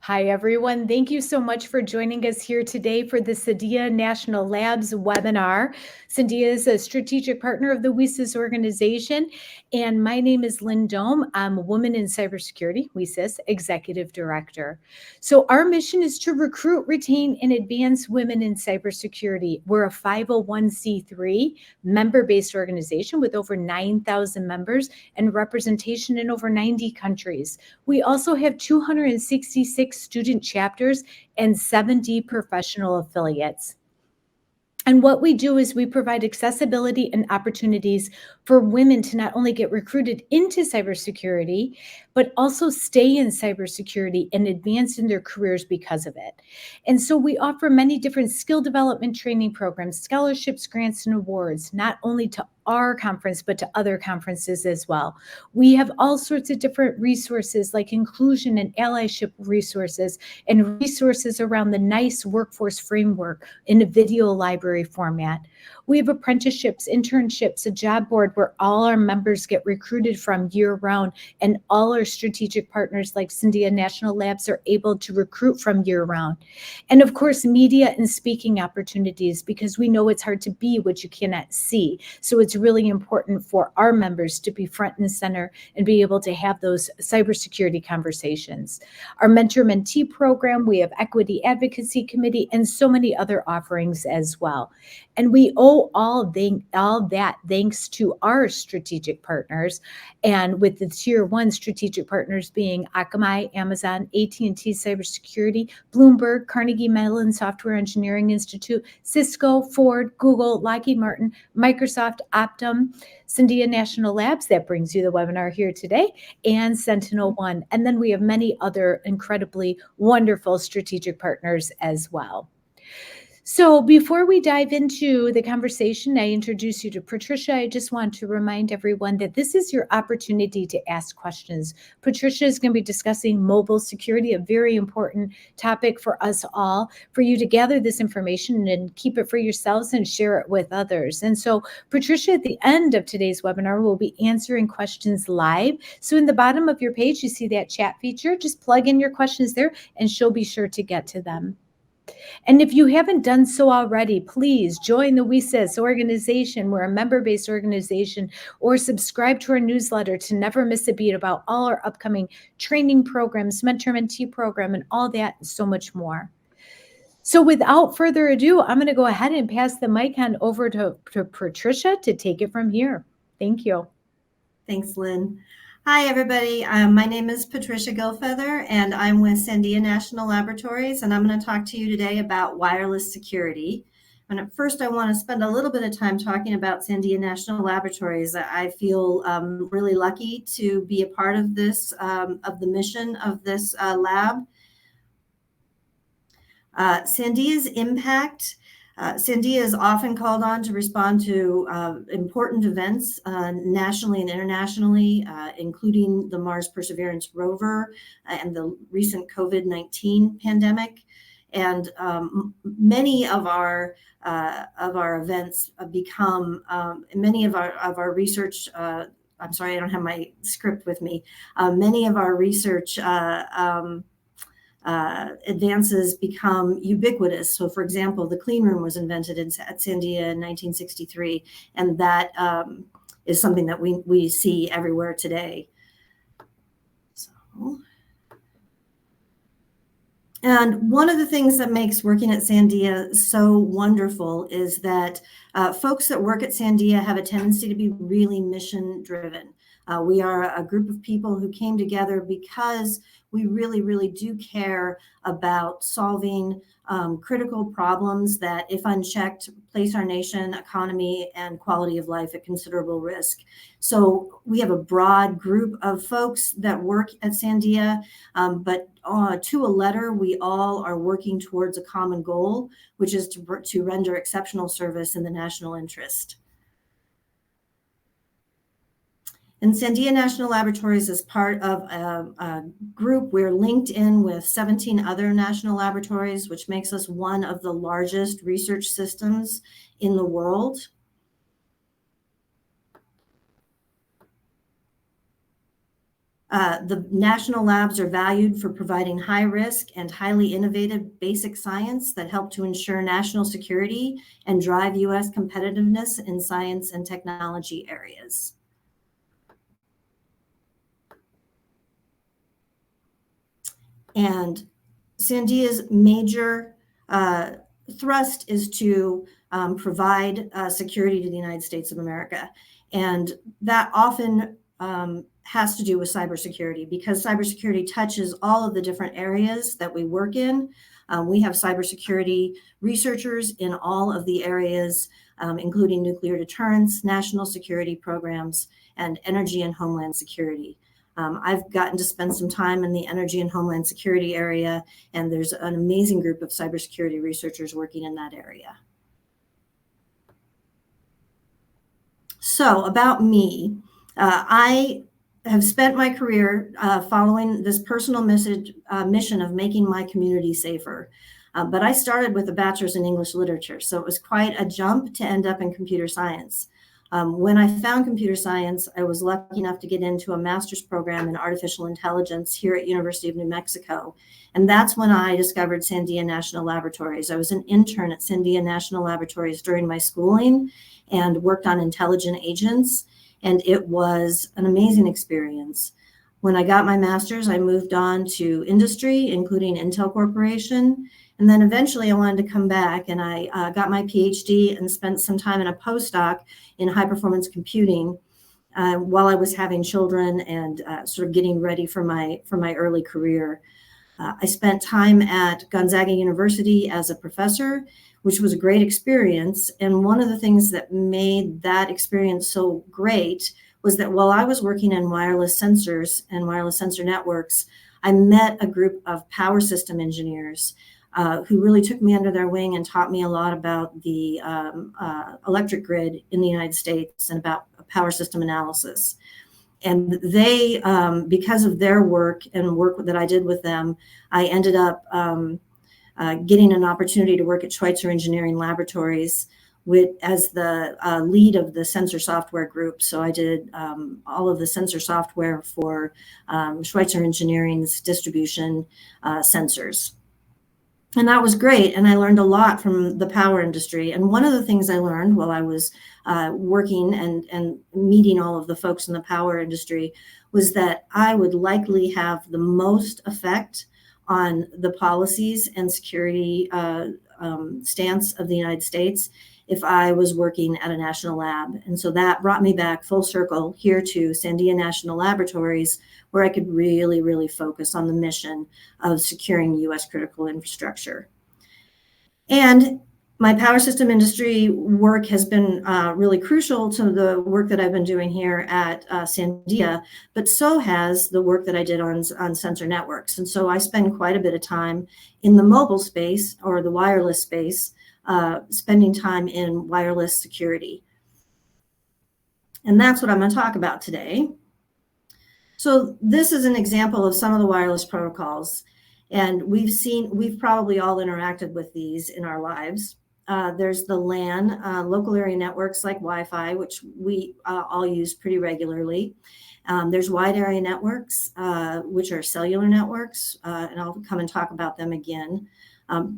Hi, everyone. Thank you so much for joining us here today for the Sandia National Labs webinar. Sandia is a strategic partner of the WSIS organization, and my name is Lynn Dome. I'm a Woman in Cybersecurity, WSIS Executive Director. So our mission is to recruit, retain, and advance women in cybersecurity. We're a 501c3 member-based organization with over 9,000 members and representation in over 90 countries. We also have 266 student chapters and 70 professional affiliates. And what we do is we provide accessibility and opportunities for women to not only get recruited into cybersecurity, but also stay in cybersecurity and advance in their careers because of it. And so we offer many different skill development training programs, scholarships, grants, and awards, not only to our conference, but to other conferences as well. We have all sorts of different resources like inclusion and allyship resources and resources around the NICE workforce framework in a video library format. We have apprenticeships, internships, a job board where all our members get recruited from year round, and all our strategic partners like Sandia National Labs are able to recruit from year round. And of course, media and speaking opportunities, because we know it's hard to be what you cannot see. So it's really important for our members to be front and center and be able to have those cybersecurity conversations. Our mentor-mentee program, we have equity advocacy committee, and so many other offerings as well. And we owe all that thanks to our strategic partners, and with the tier one strategic partners being Akamai, Amazon, AT&T Cybersecurity, Bloomberg, Carnegie Mellon Software Engineering Institute, Cisco, Ford, Google, Lockheed Martin, Microsoft, Optum, Sandia National Labs, that brings you the webinar here today, and SentinelOne. And then we have many other incredibly wonderful strategic partners as well. So before we dive into the conversation, I introduce you to Patricia. I just want to remind everyone that this is your opportunity to ask questions. Patricia is going to be discussing mobile security, a very important topic for us all, for you to gather this information and keep it for yourselves and share it with others. And so Patricia, at the end of today's webinar, will be answering questions live. So in the bottom of your page, you see that chat feature. Just plug in your questions there, and she'll be sure to get to them. And if you haven't done so already, please join the WSIS organization. We're a member-based organization, or subscribe to our newsletter to never miss a beat about all our upcoming training programs, mentor-mentee program, and all that and so much more. So without further ado, I'm going to go ahead and pass the mic on over to Patricia to take it from here. Thank you. Thanks, Lynn. Hi, everybody. My name is Patricia Gilfeather, and I'm with Sandia National Laboratories, and I'm going to talk to you today about wireless security. And at first, I want to spend a little bit of time talking about Sandia National Laboratories. I feel really lucky to be a part of this, of the mission of this lab. Sandia's impact. Sandia is often called on to respond to important events nationally and internationally, including the Mars Perseverance rover and the recent COVID-19 pandemic. And many of our events become many of our research. I'm sorry, I don't have my script with me. Many of our research advances become ubiquitous. So, for example, the clean room was invented at Sandia in 1963, and that is something that we see everywhere today. And one of the things that makes working at Sandia so wonderful is that folks that work at Sandia have a tendency to be really mission driven. We are a group of people who came together because we really, really do care about solving critical problems that, if unchecked, place our nation, economy, and quality of life at considerable risk. So we have a broad group of folks that work at Sandia, but to a letter, we all are working towards a common goal, which is to render exceptional service in the national interest. And Sandia National Laboratories is part of a group. We're linked in with 17 other national laboratories, which makes us one of the largest research systems in the world. The national labs are valued for providing high risk and highly innovative basic science that help to ensure national security and drive U.S. competitiveness in science and technology areas. And Sandia's major thrust is to provide security to the United States of America. And that often has to do with cybersecurity, because cybersecurity touches all of the different areas that we work in. We have cybersecurity researchers in all of the areas, including nuclear deterrence, national security programs, and energy and homeland security. I've gotten to spend some time in the energy and homeland security area, and there's an amazing group of cybersecurity researchers working in that area. So about me, I have spent my career following this personal mission of making my community safer. But I started with a bachelor's in English literature, so it was quite a jump to end up in computer science. When I found computer science, I was lucky enough to get into a master's program in artificial intelligence here at University of New Mexico. And that's when I discovered Sandia National Laboratories. I was an intern at Sandia National Laboratories during my schooling and worked on intelligent agents. And it was an amazing experience. When I got my master's, I moved on to industry, including Intel Corporation. And then eventually I wanted to come back, and I got my PhD and spent some time in a postdoc in high performance computing while I was having children and sort of getting ready for my early career. I spent time at Gonzaga University as a professor, which was a great experience. And one of the things that made that experience so great was that while I was working in wireless sensors and wireless sensor networks, I met a group of power system engineers who really took me under their wing and taught me a lot about the electric grid in the United States and about power system analysis. And they, because of their work and work that I did with them, I ended up getting an opportunity to work at Schweitzer Engineering Laboratories as the lead of the sensor software group. So I did all of the sensor software for Schweitzer Engineering's distribution sensors. And that was great. And I learned a lot from the power industry. And one of the things I learned while I was working and meeting all of the folks in the power industry was that I would likely have the most effect on the policies and security stance of the United States if I was working at a national lab. And so that brought me back full circle here to Sandia National Laboratories, where I could really, really focus on the mission of securing U.S. critical infrastructure. And my power system industry work has been really crucial to the work that I've been doing here at Sandia, but so has the work that I did on sensor networks. And so I spend quite a bit of time in the mobile space or the wireless space, spending time in wireless security. And that's what I'm going to talk about today. So this is an example of some of the wireless protocols. And we've probably all interacted with these in our lives. There's the LAN, local area networks like Wi-Fi, which we all use pretty regularly. There's wide area networks, which are cellular networks, and I'll come and talk about them again.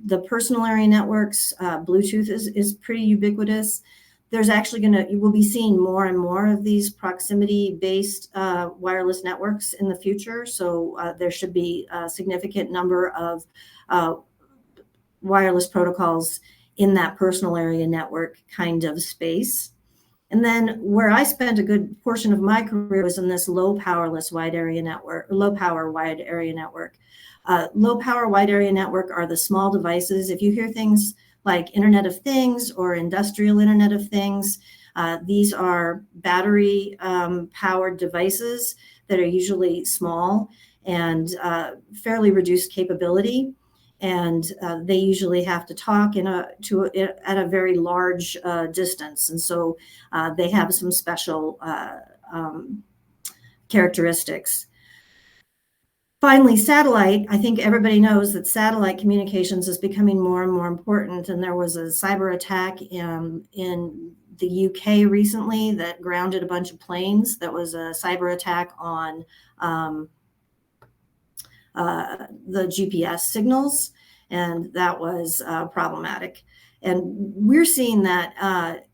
The personal area networks, Bluetooth is pretty ubiquitous. There's actually we'll be seeing more and more of these proximity-based wireless networks in the future. So there should be a significant number of wireless protocols in that personal area network kind of space. And then where I spent a good portion of my career was in this low power wide area network. Low power wide area network are the small devices. If you hear things like Internet of Things or industrial Internet of Things, these are battery powered devices that are usually small and fairly reduced capability. And they usually have to talk at a very large distance. And so they have some special characteristics. Finally, satellite. I think everybody knows that satellite communications is becoming more and more important. And there was a cyber attack in the UK recently that grounded a bunch of planes. That was a cyber attack on the GPS signals, and that was problematic. And we're seeing that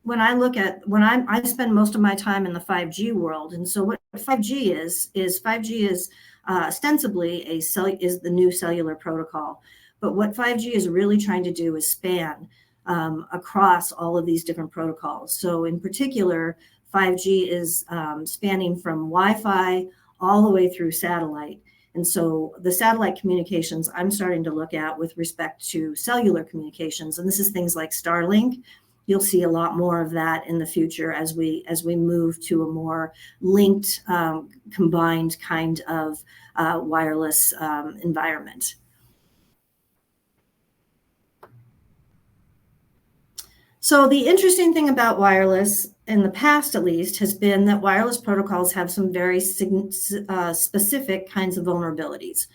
when I spend most of my time in the 5G world. And so what 5G is 5G is ostensibly is the new cellular protocol. But what 5G is really trying to do is span across all of these different protocols. So in particular, 5G is spanning from Wi-Fi all the way through satellite. And so the satellite communications I'm starting to look at with respect to cellular communications, and this is things like Starlink. You'll see a lot more of that in the future as we move to a more linked, combined kind of wireless environment. So the interesting thing about wireless, in the past at least, has been that wireless protocols have some very specific kinds of vulnerabilities.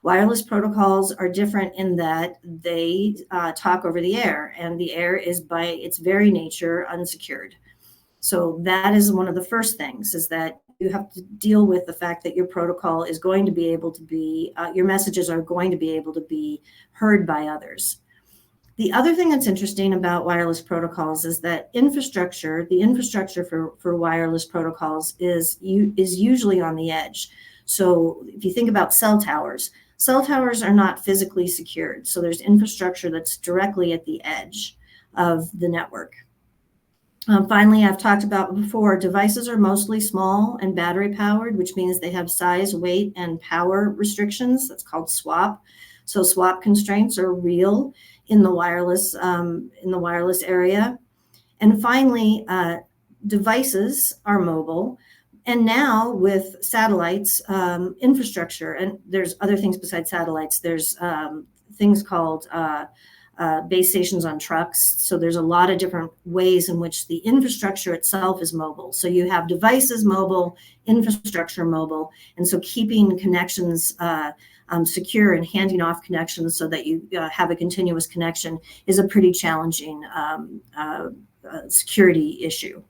Wireless protocols are different in that they talk over the air, and the air is by its very nature unsecured. So that is one of the first things, is that you have to deal with the fact that your protocol is going to be able to be, your messages are going to be able to be heard by others. The other thing that's interesting about wireless protocols is that the infrastructure for wireless protocols is usually on the edge. So if you think about cell towers are not physically secured. So there's infrastructure that's directly at the edge of the network. Finally, I've talked about before, devices are mostly small and battery powered, which means they have size, weight, and power restrictions. That's called SWaP. So SWaP constraints are real in the wireless area. And finally, devices are mobile. And now with satellites, infrastructure, and there's other things besides satellites, there's things called base stations on trucks. So there's a lot of different ways in which the infrastructure itself is mobile. So you have devices mobile, infrastructure mobile, and so keeping connections secure and handing off connections so that you have a continuous connection is a pretty challenging security issue.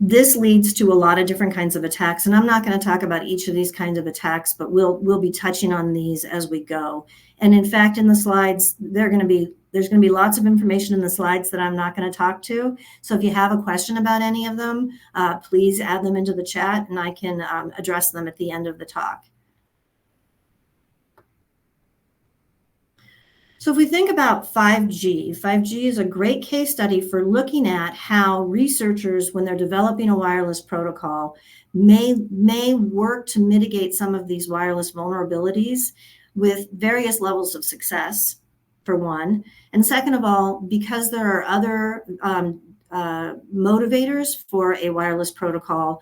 This leads to a lot of different kinds of attacks, and I'm not going to talk about each of these kinds of attacks, but we'll be touching on these as we go. And in fact, in the slides, there's going to be lots of information in the slides that I'm not going to talk to. So if you have a question about any of them, please add them into the chat, and I can address them at the end of the talk. So if we think about 5G is a great case study for looking at how researchers, when they're developing a wireless protocol, may work to mitigate some of these wireless vulnerabilities with various levels of success, for one. And second of all, because there are other motivators for a wireless protocol,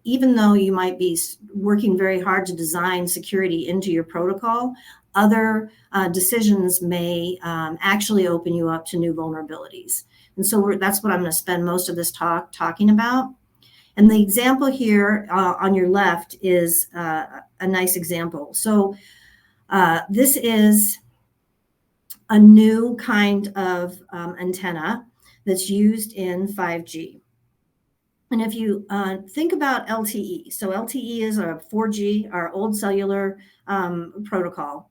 even though you might be working very hard to design security into your protocol, other decisions may actually open you up to new vulnerabilities. And so that's what I'm going to spend most of this talk talking about. And the example here on your left is a nice example. So this is a new kind of antenna that's used in 5G. And if you think about LTE, so LTE is a 4G, our old cellular protocol.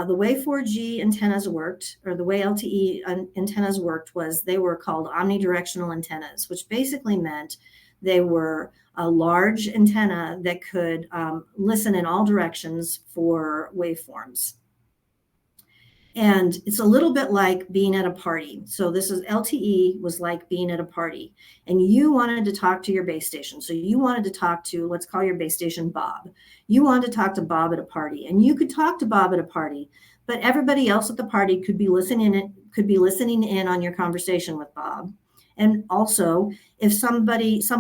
The way 4G antennas worked, or the way LTE antennas worked, was they were called omnidirectional antennas, which basically meant they were a large antenna that could listen in all directions for waveforms. And it's a little bit like being at a party. So this is LTE was like being at a party, and you wanted to talk to your base station. So you wanted to talk to, let's call your base station Bob. You wanted to talk to Bob at a party, and you could talk to Bob at a party, but everybody else at the party could be listening in on your conversation with Bob. And also, if some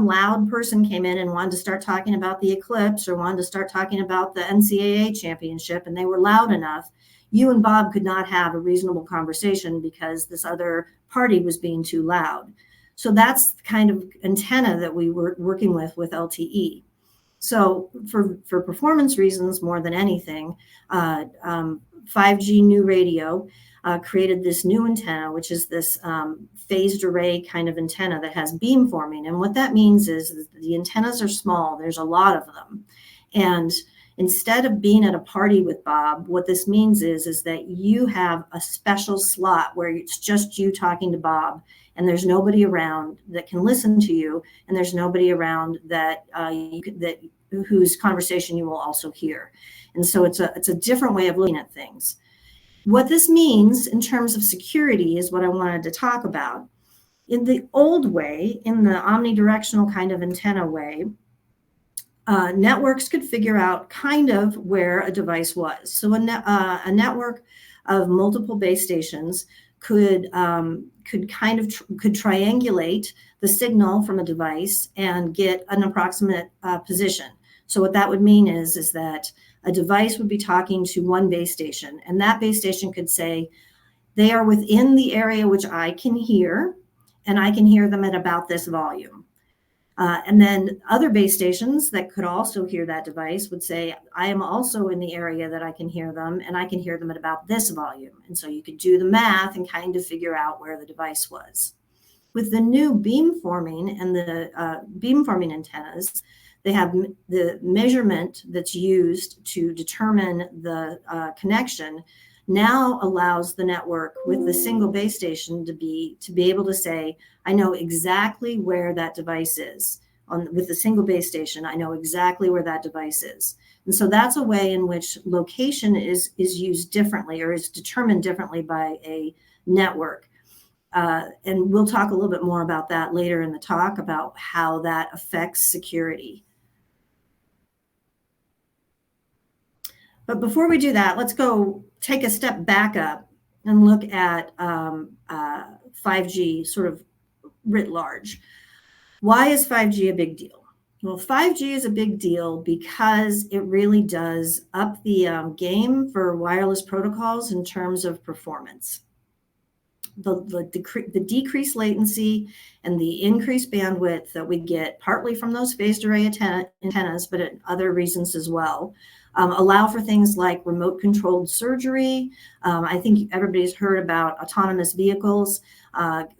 loud person came in and wanted to start talking about the eclipse or wanted to start talking about the NCAA championship, and they were loud enough, you and Bob could not have a reasonable conversation because this other party was being too loud. So that's the kind of antenna that we were working with LTE. So for performance reasons, more than anything, 5G new radio created this new antenna, which is this phased array kind of antenna that has beamforming. And what that means is the antennas are small. There's a lot of them. And instead of being at a party with Bob, what this means is that you have a special slot where it's just you talking to Bob, and there's nobody around that can listen to you, and there's nobody around that whose conversation you will also hear. And so it's a different way of looking at things. What this means in terms of security is what I wanted to talk about. In the old way, in the omnidirectional kind of antenna way, networks could figure out kind of where a device was. So a network of multiple base stations could triangulate the signal from a device and get an approximate position. So what that would mean is that a device would be talking to one base station, and that base station could say, they are within the area which I can hear, and I can hear them at about this volume. And then other base stations that could also hear that device would say, I am also in the area that I can hear them, and I can hear them at about this volume. And so you could do the math and kind of figure out where the device was. With the new beamforming and the beamforming antennas, they have the measurement that's used to determine the connection now allows the network with the single base station to be able to say, I know exactly where that device is. With the single base station, I know exactly where that device is. And so that's a way in which location is used differently or is determined differently by a network. And we'll talk a little bit more about that later in the talk about how that affects security. But before we do that, let's go take a step back up and look at 5G sort of writ large. Why is 5G a big deal? Well, 5G is a big deal because it really does up the game for wireless protocols in terms of performance. The decreased latency and the increased bandwidth that we get partly from those phased array antennas, but at other reasons as well, allow for things like remote controlled surgery. I think everybody's heard about autonomous vehicles.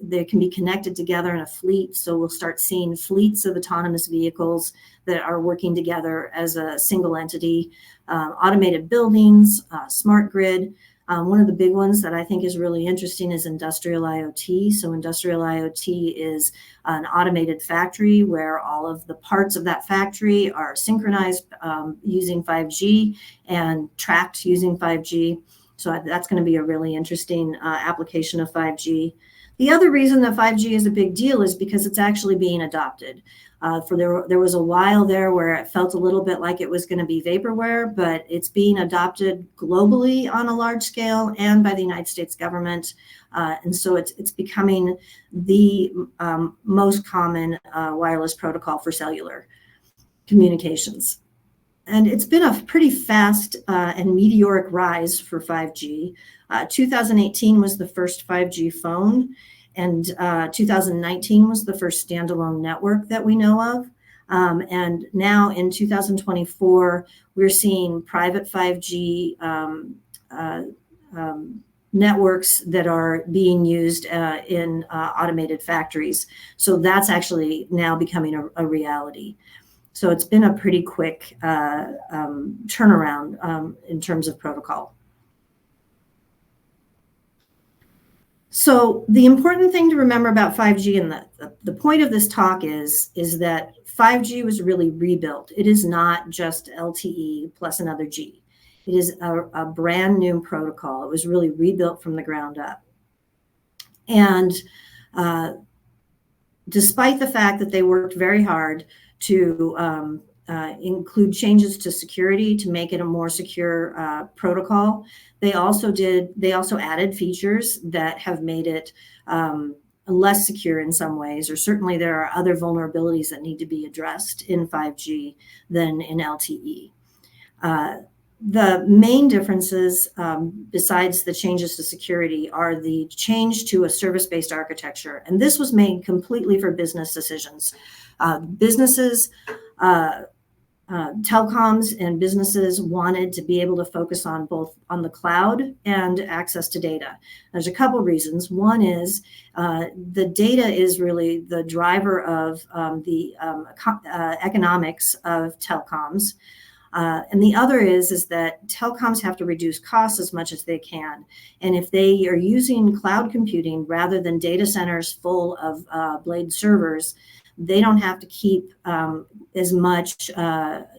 They can be connected together in a fleet. So we'll start seeing fleets of autonomous vehicles that are working together as a single entity, automated buildings, smart grid. One of the big ones that I think is really interesting is industrial IoT. So industrial IoT is an automated factory where all of the parts of that factory are synchronized using 5G and tracked using 5G. So that's going to be a really interesting application of 5G. The other reason that 5G is a big deal is because it's actually being adopted. There was a while there where it felt a little bit like it was going to be vaporware, but it's being adopted globally on a large scale and by the United States government. And so it's becoming the most common wireless protocol for cellular communications. And it's been a pretty fast and meteoric rise for 5G. 2018 was the first 5G phone. And 2019 was the first standalone network that we know of. And now in 2024, we're seeing private 5G networks that are being used in automated factories. So that's actually now becoming a reality. So it's been a pretty quick turnaround in terms of protocol. So the important thing to remember about 5G and the point of this talk is that 5G was really rebuilt. It is not just LTE plus another G. It is a brand new protocol. It was really rebuilt from the ground up. And despite the fact that they worked very hard to include changes to security to make it a more secure protocol, they also added features that have made it less secure in some ways, or certainly there are other vulnerabilities that need to be addressed in 5G than in LTE. The main differences, besides the changes to security, are the change to a service-based architecture. And this was made completely for business decisions. Businesses telecoms and businesses wanted to be able to focus on both on the cloud and access to data. There's a couple reasons. One is the data is really the driver of the economics of telecoms. And the other is that telecoms have to reduce costs as much as they can. And if they are using cloud computing rather than data centers full of blade servers, they don't have to keep as much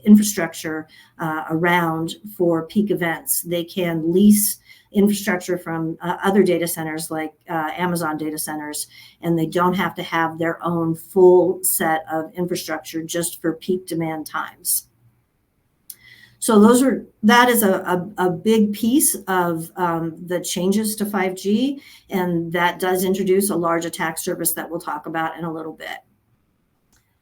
infrastructure around for peak events. They can lease infrastructure from other data centers like Amazon data centers, and they don't have to have their own full set of infrastructure just for peak demand times. So that is a big piece of the changes to 5G, and that does introduce a large attack surface that we'll talk about in a little bit.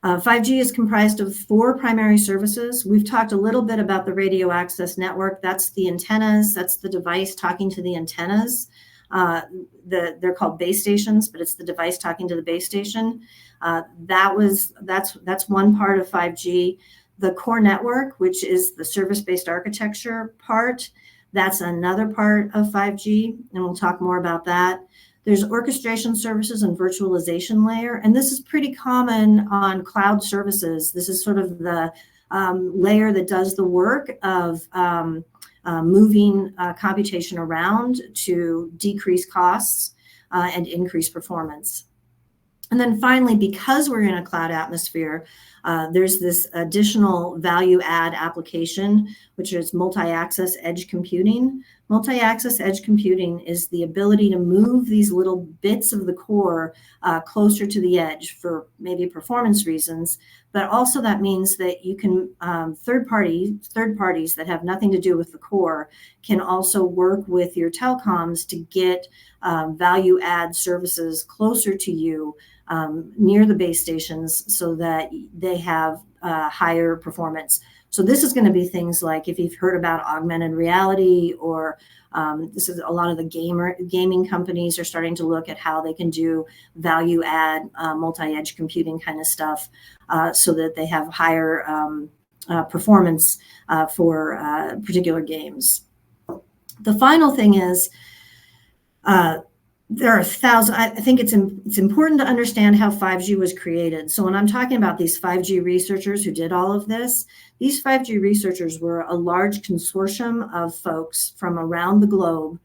5G is comprised of 4 primary services. We've talked a little bit about the radio access network. That's the antennas. That's the device talking to the antennas. They're called base stations, but it's the device talking to the base station. That's one part of 5G. The core network, which is the service-based architecture part, that's another part of 5G, and we'll talk more about that. There's orchestration services and virtualization layer, and this is pretty common on cloud services. This is sort of the layer that does the work of moving computation around to decrease costs and increase performance. And then finally, because we're in a cloud atmosphere, there's this additional value add application, which is multi-access edge computing. Multi-access edge computing is the ability to move these little bits of the core closer to the edge for maybe performance reasons, but also that means that you can, third parties that have nothing to do with the core can also work with your telecoms to get value add services closer to you near the base stations so that they have higher performance. So this is going to be things like if you've heard about augmented reality, or this is a lot of the gaming companies are starting to look at how they can do value add multi-edge computing kind of stuff so that they have higher performance for particular games. The final thing is there are thousands. I think it's important to understand how 5G was created. So when I'm talking about these 5G researchers who did all of this, these 5G researchers were a large consortium of folks from around the globe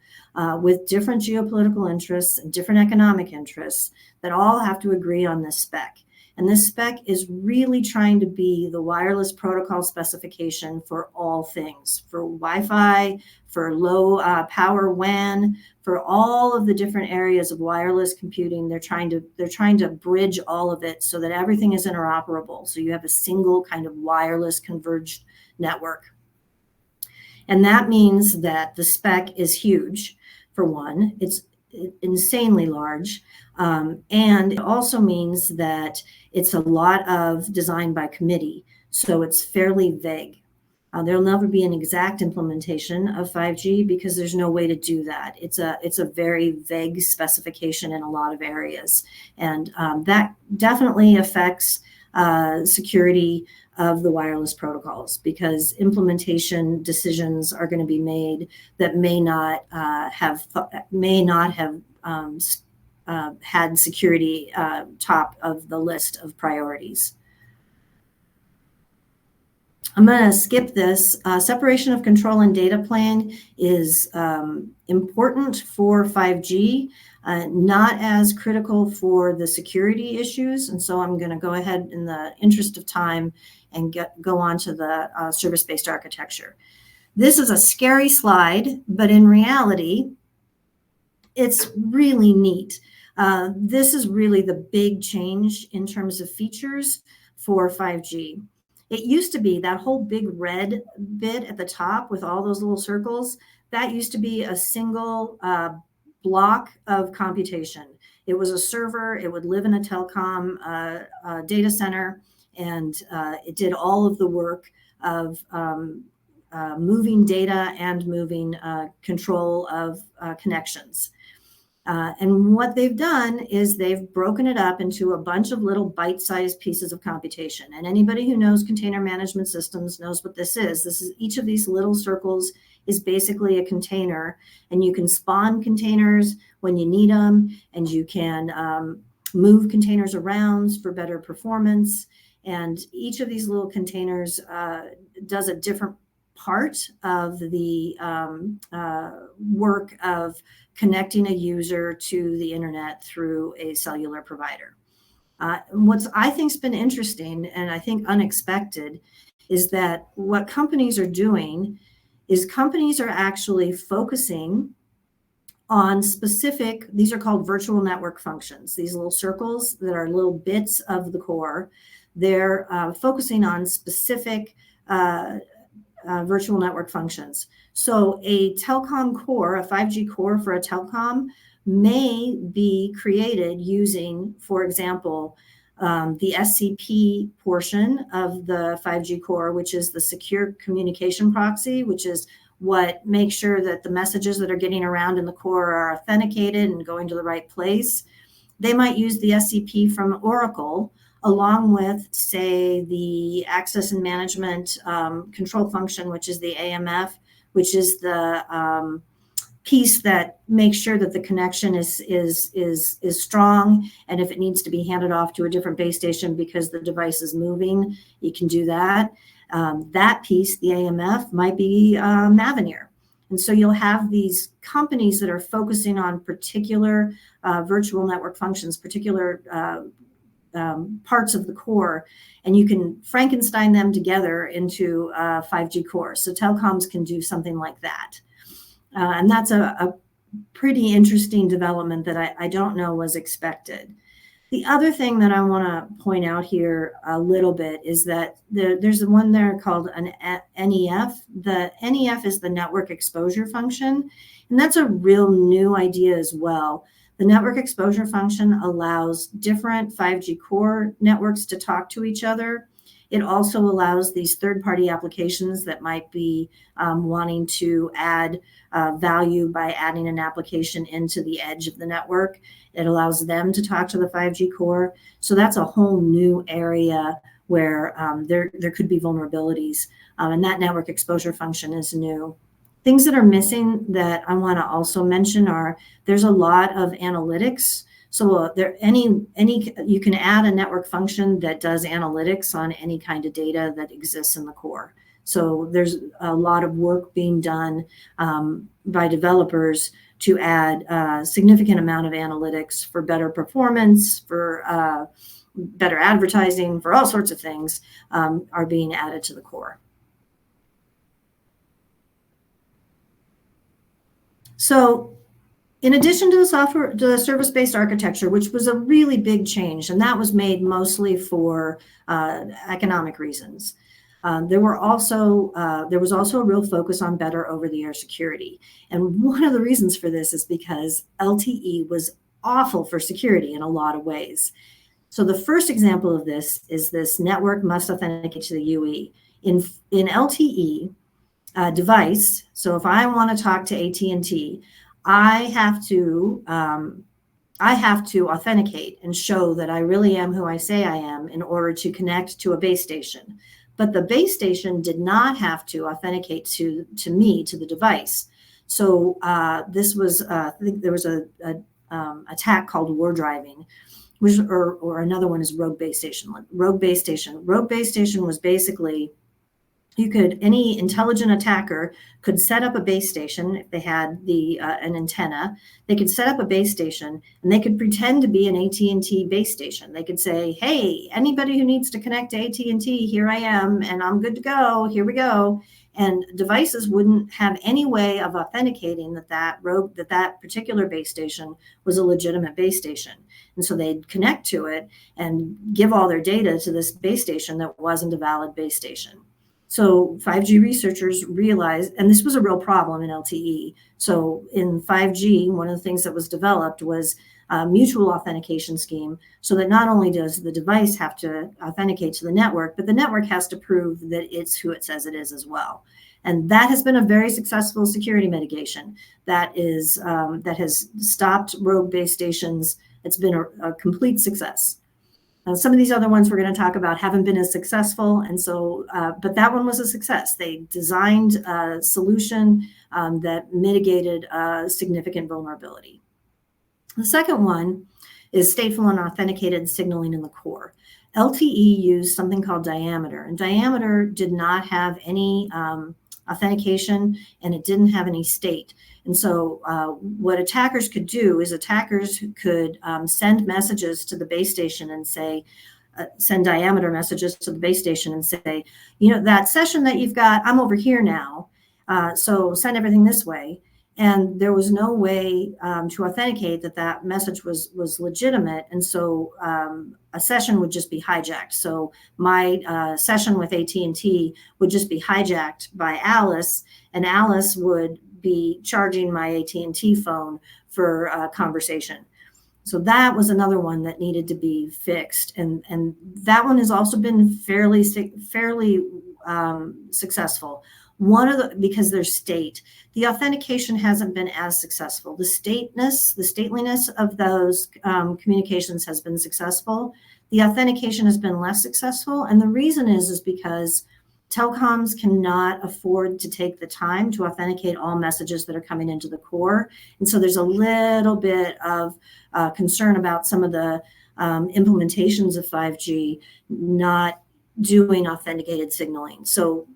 with different geopolitical interests and different economic interests that all have to agree on this spec. And this spec is really trying to be the wireless protocol specification for all things, for Wi-Fi, for low power WAN, for all of the different areas of wireless computing. They're trying to bridge all of it so that everything is interoperable. So you have a single kind of wireless converged network. And that means that the spec is huge, for one. It's insanely large. And it also means that it's a lot of design by committee. So it's fairly vague. There'll never be an exact implementation of 5G because there's no way to do that. It's a very vague specification in a lot of areas. And that definitely affects security of the wireless protocols, because implementation decisions are going to be made that may not have had security top of the list of priorities. I'm going to skip this. Separation of control and data plane is important for 5G, not as critical for the security issues. And so I'm going to go ahead in the interest of time and go on to the service-based architecture. This is a scary slide, but in reality, it's really neat. This is really the big change in terms of features for 5G. It used to be that whole big red bit at the top with all those little circles. That used to be a single block of computation. It was a server. It would live in a telecom data center, and it did all of the work of moving data and moving control of connections. And what they've done is they've broken it up into a bunch of little bite-sized pieces of computation. And anybody who knows container management systems knows what this is. This is each of these little circles is basically a container, and you can spawn containers when you need them, and you can move containers around for better performance. And each of these little containers does a different part of the work of connecting a user to the internet through a cellular provider. What's I think's been interesting and I think unexpected is that what companies are doing is companies are actually focusing on specific, these are called virtual network functions, these little circles that are little bits of the core. They're focusing on specific virtual network functions. So a telecom core, a 5G core for a telecom may be created using, for example, the SCP portion of the 5G core, which is the secure communication proxy, which is what makes sure that the messages that are getting around in the core are authenticated and going to the right place. They might use the SCP from Oracle along with, say, the access and management control function, which is the AMF, which is the piece that makes sure that the connection is strong. And if it needs to be handed off to a different base station because the device is moving, you can do that. That piece, the AMF, might be Mavenir. And so you'll have these companies that are focusing on particular virtual network functions, particular parts of the core, and you can Frankenstein them together into 5G cores. So telecoms can do something like that. And that's a pretty interesting development that I don't know was expected. The other thing that I want to point out here a little bit is that there's one there called an NEF. The NEF is the network exposure function, and that's a real new idea as well. The network exposure function allows different 5G core networks to talk to each other. It also allows these third-party applications that might be wanting to add value by adding an application into the edge of the network. It allows them to talk to the 5G core. So that's a whole new area where there could be vulnerabilities. And that network exposure function is new. Things that are missing that I want to also mention are there's a lot of analytics. So you can add a network function that does analytics on any kind of data that exists in the core. So there's a lot of work being done by developers to add a significant amount of analytics for better performance, for better advertising, for all sorts of things are being added to the core. So in addition to the service-based architecture, which was a really big change, and that was made mostly for economic reasons, there was also a real focus on better over-the-air security. And one of the reasons for this is because LTE was awful for security in a lot of ways. So the first example of this is this network must authenticate to the UE. In LTE device, so if I want to talk to AT&T, I have to authenticate and show that I really am who I say I am in order to connect to a base station. But the base station did not have to authenticate to me, to the device. So this was, I think there was a attack called war driving, which, or another one is rogue base station. Rogue base station was basically, any intelligent attacker could set up a base station if they had an antenna. They could set up a base station and they could pretend to be an AT&T base station. They could say, hey, anybody who needs to connect to AT&T, here I am, and I'm good to go, here we go. And devices wouldn't have any way of authenticating that particular base station was a legitimate base station. And so they'd connect to it and give all their data to this base station that wasn't a valid base station. So 5G researchers realized, and this was a real problem in LTE. So in 5G, one of the things that was developed was mutual authentication scheme, so that not only does the device have to authenticate to the network, but the network has to prove that it's who it says it is as well. And that has been a very successful security mitigation that has stopped rogue base stations. It's been a complete success. Some of these other ones we're going to talk about haven't been as successful, and so, but that one was a success. They designed a solution that mitigated a significant vulnerability. The second one is stateful and authenticated signaling in the core. LTE used something called Diameter, and Diameter did not have any authentication, and it didn't have any state. And so what attackers could do is attackers could send messages to the base station and say, send Diameter messages to the base station and say, that session that you've got, I'm over here now, so send everything this way. And there was no way to authenticate that message was legitimate. And so a session would just be hijacked. So my session with AT&T would just be hijacked by Alice, and Alice would be charging my AT&T phone for a conversation. So that was another one that needed to be fixed. And that one has also been fairly successful. Because there's state, the authentication hasn't been as successful. The stateliness of those communications has been successful. The authentication has been less successful. And the reason is because telecoms cannot afford to take the time to authenticate all messages that are coming into the core. And so there's a little bit of concern about some of the implementations of 5G not doing authenticated signaling. So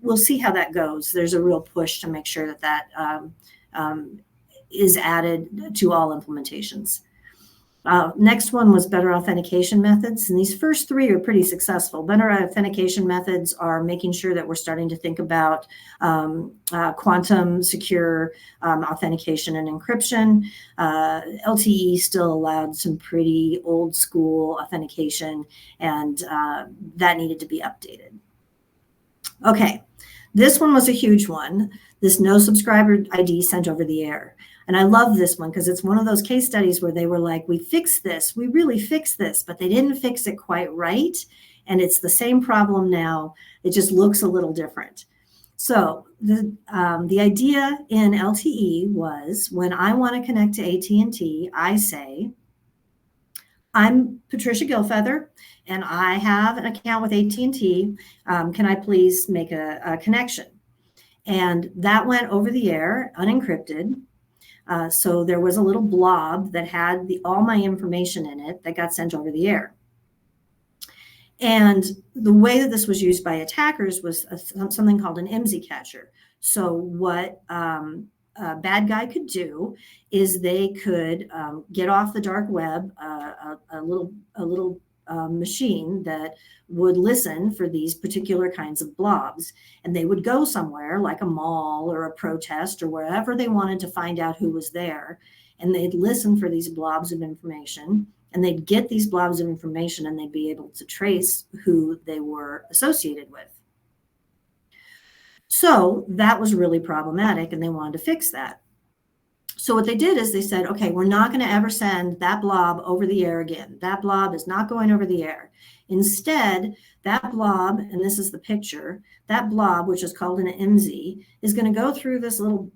we'll see how that goes. There's a real push to make sure that is added to all implementations. Next one was better authentication methods. And these first three are pretty successful. Better authentication methods are making sure that we're starting to think about quantum secure authentication and encryption. LTE still allowed some pretty old school authentication, and that needed to be updated. Okay, this one was a huge one. This no subscriber ID sent over the air. And I love this one because it's one of those case studies where they were like, we fixed this, we really fixed this, but they didn't fix it quite right. And it's the same problem now. It just looks a little different. So the idea in LTE was, when I want to connect to AT&T, I say, I'm Patricia Gilfeather, and I have an account with AT&T. Can I please make a connection? And that went over the air, unencrypted. So there was a little blob that had all my information in it that got sent over the air. And the way that this was used by attackers was something called an IMSI catcher. So what a bad guy could do is they could get off the dark web a little machine that would listen for these particular kinds of blobs, and they would go somewhere like a mall or a protest or wherever they wanted to find out who was there, and they'd listen for these blobs of information, and they'd get these blobs of information, and they'd be able to trace who they were associated with. So that was really problematic, and they wanted to fix that. So what they did is they said, okay, we're not going to ever send that blob over the air again. That blob is not going over the air. Instead, that blob, and this is the picture, that blob, which is called an IMSI, is going to go through this little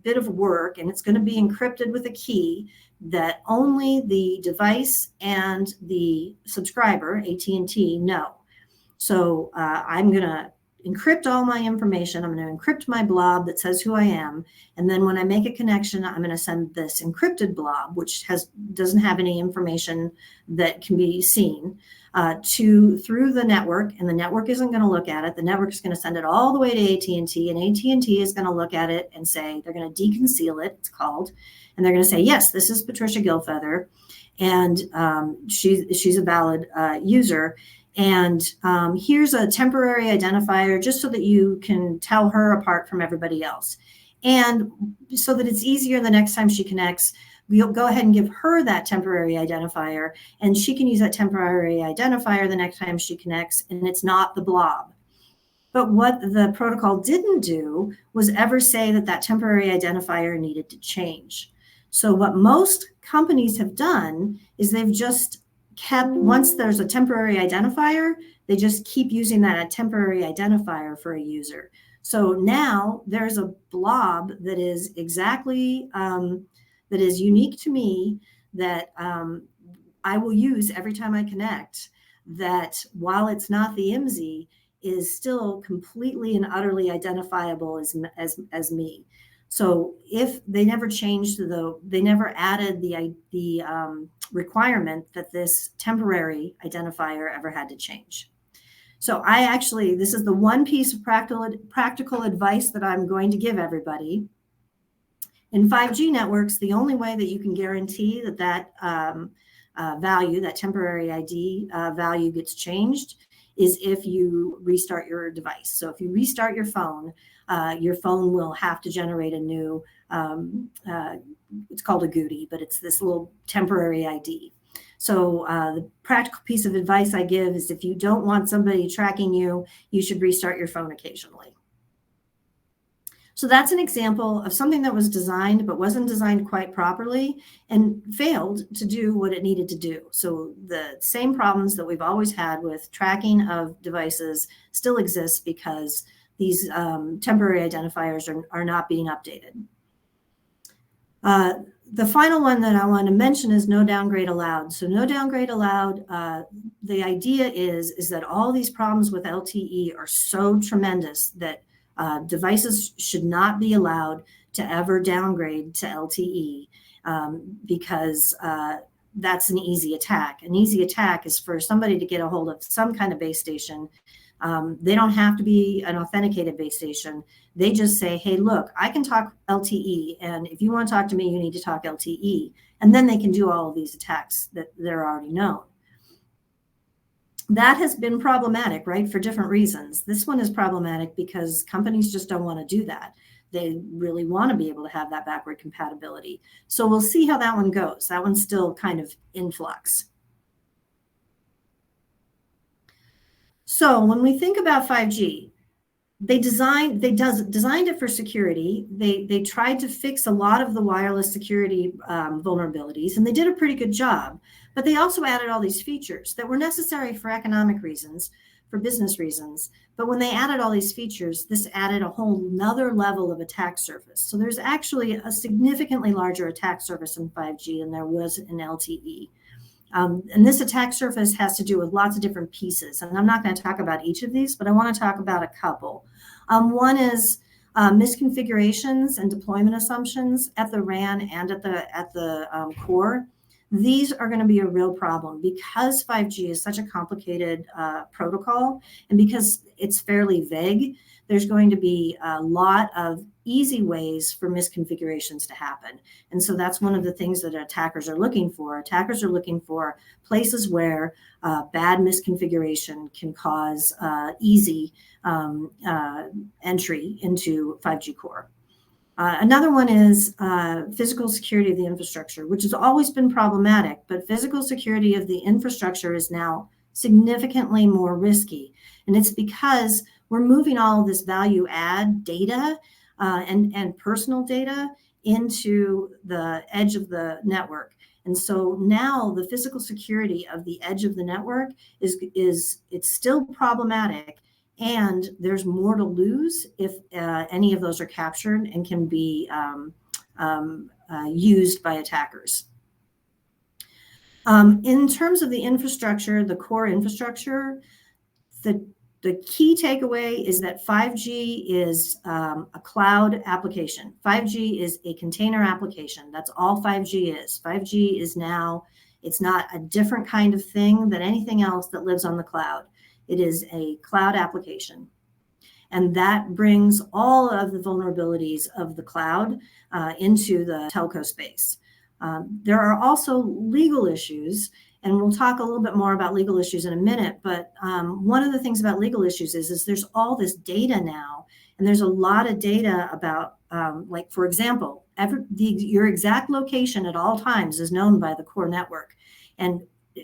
bit of work, and it's going to be encrypted with a key that only the device and the subscriber, AT&T, know. So I'm going to encrypt all my information. I'm going to encrypt my blob that says who I am. And then when I make a connection, I'm going to send this encrypted blob, which doesn't have any information that can be seen, through the network. And the network isn't going to look at it. The network is going to send it all the way to AT&T, and AT&T is going to look at it and say, they're going to deconceal it, it's called. And they're going to say, yes, this is Patricia Gilfeather, and she's a valid user. And here's a temporary identifier just so that you can tell her apart from everybody else. And so that it's easier the next time she connects, we'll go ahead and give her that temporary identifier, and she can use that temporary identifier the next time she connects, and it's not the blob. But what the protocol didn't do was ever say that temporary identifier needed to change. So what most companies have done is they've just kept, once there's a temporary identifier, they just keep using that temporary identifier for a user. So now there's a blob that is exactly, that is unique to me, that I will use every time I connect, that while it's not the IMSI, is still completely and utterly identifiable as me. So if they never changed they never added the requirement that this temporary identifier ever had to change. So this is the one piece of practical advice that I'm going to give everybody. In 5G networks, the only way that you can guarantee that value, that temporary ID value, gets changed is if you restart your device. So if you restart your phone will have to generate a new, it's called a GUID, but it's this little temporary ID. So the practical piece of advice I give is, if you don't want somebody tracking you, you should restart your phone occasionally. So that's an example of something that was designed but wasn't designed quite properly and failed to do what it needed to do. So the same problems that we've always had with tracking of devices still exist because these temporary identifiers are not being updated. The final one that I want to mention is no downgrade allowed. So no downgrade allowed, the idea is that all these problems with LTE are so tremendous that devices should not be allowed to ever downgrade to LTE, because that's an easy attack. An easy attack is for somebody to get a hold of some kind of base station. They don't have to be an authenticated base station. They just say, hey, look, I can talk LTE, and if you want to talk to me, you need to talk LTE. And then they can do all of these attacks that they're already known. That has been problematic, right, for different reasons. This one is problematic because companies just don't want to do that. They really want to be able to have that backward compatibility. So we'll see how that one goes. That one's still kind of in flux. So when we think about 5G, they designed it for security. They tried to fix a lot of the wireless security vulnerabilities, and they did a pretty good job. But they also added all these features that were necessary for economic reasons, for business reasons. But when they added all these features, this added a whole nother level of attack surface. So there's actually a significantly larger attack surface in 5G than there was in LTE. And this attack surface has to do with lots of different pieces. And I'm not going to talk about each of these, but I want to talk about a couple. One is misconfigurations and deployment assumptions at the RAN and at the core. These are going to be a real problem because 5G is such a complicated protocol, and because it's fairly vague. There's going to be a lot of easy ways for misconfigurations to happen. And so that's one of the things that attackers are looking for. Attackers are looking for places where bad misconfiguration can cause easy entry into 5G core. Another one is physical security of the infrastructure, which has always been problematic, but physical security of the infrastructure is now significantly more risky. And it's because we're moving all of this value add data and personal data into the edge of the network. And so now the physical security of the edge of the network it's still problematic, and there's more to lose if any of those are captured and can be used by attackers. In terms of the infrastructure, the core infrastructure, the key takeaway is that 5G is a cloud application. 5G is a container application. That's all 5G is. 5G is now, it's not a different kind of thing than anything else that lives on the cloud. It is a cloud application. And that brings all of the vulnerabilities of the cloud into the telco space. There are also legal issues, and we'll talk a little bit more about legal issues in a minute. But one of the things about legal issues is there's all this data now, and there's a lot of data about, like, for example, your exact location at all times is known by the core network. And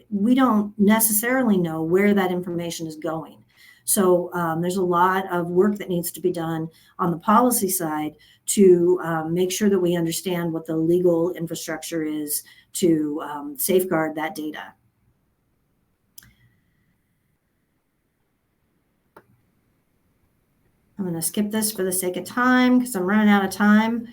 we don't necessarily know where that information is going. So there's a lot of work that needs to be done on the policy side to make sure that we understand what the legal infrastructure is to safeguard that data. I'm going to skip this for the sake of time because I'm running out of time.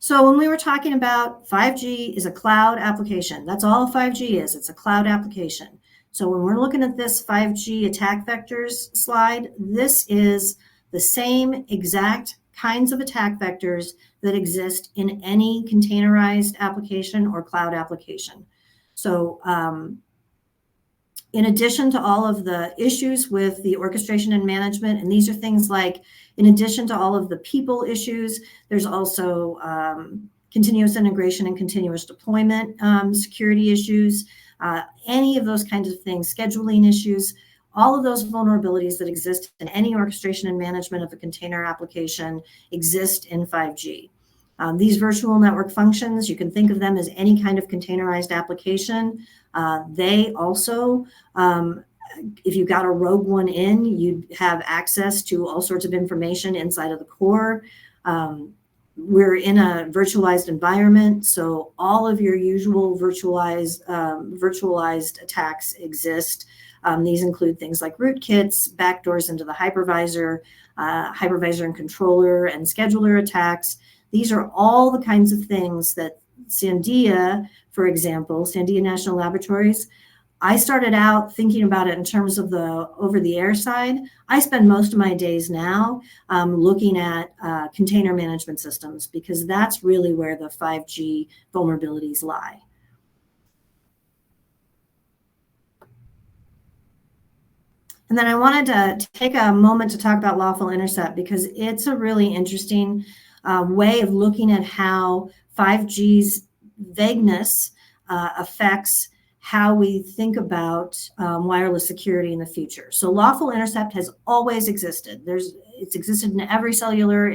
So when we were talking about 5G is a cloud application, that's all 5G is. It's a cloud application. So when we're looking at this 5G attack vectors slide, this is the same exact kinds of attack vectors that exist in any containerized application or cloud application. So in addition to all of the issues with the orchestration and management, and these are things like, in addition to all of the people issues, there's also continuous integration and continuous deployment security issues, any of those kinds of things, scheduling issues, all of those vulnerabilities that exist in any orchestration and management of a container application exist in 5G. These virtual network functions, you can think of them as any kind of containerized application. They also, if you got a rogue one in, you'd have access to all sorts of information inside of the core. We're in a virtualized environment, so all of your usual virtualized attacks exist. These include things like rootkits, backdoors into the hypervisor, hypervisor and controller and scheduler attacks. These are all the kinds of things that Sandia, for example, Sandia National Laboratories, I started out thinking about it in terms of the over-the-air side. I spend most of my days now looking at container management systems because that's really where the 5G vulnerabilities lie. And then I wanted to take a moment to talk about lawful intercept because it's a really interesting way of looking at how 5G's vagueness affects how we think about wireless security in the future. So lawful intercept has always existed. It's existed in every cellular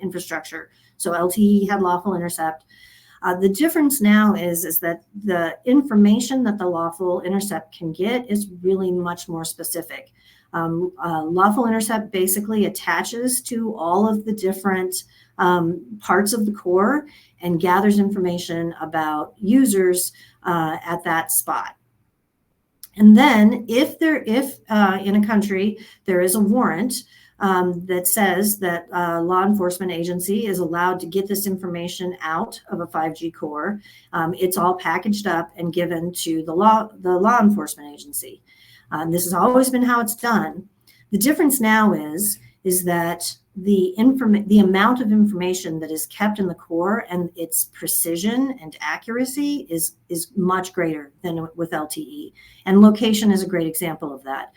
infrastructure. So LTE had lawful intercept. The difference now is that the information that the lawful intercept can get is really much more specific. Lawful intercept basically attaches to all of the different parts of the core and gathers information about users at that spot. And then if in a country there is a warrant that says that a law enforcement agency is allowed to get this information out of a 5G core, it's all packaged up and given to the law enforcement agency. This has always been how it's done. The difference now is that the amount of information that is kept in the core and its precision and accuracy is much greater than with LTE. And location is a great example of that.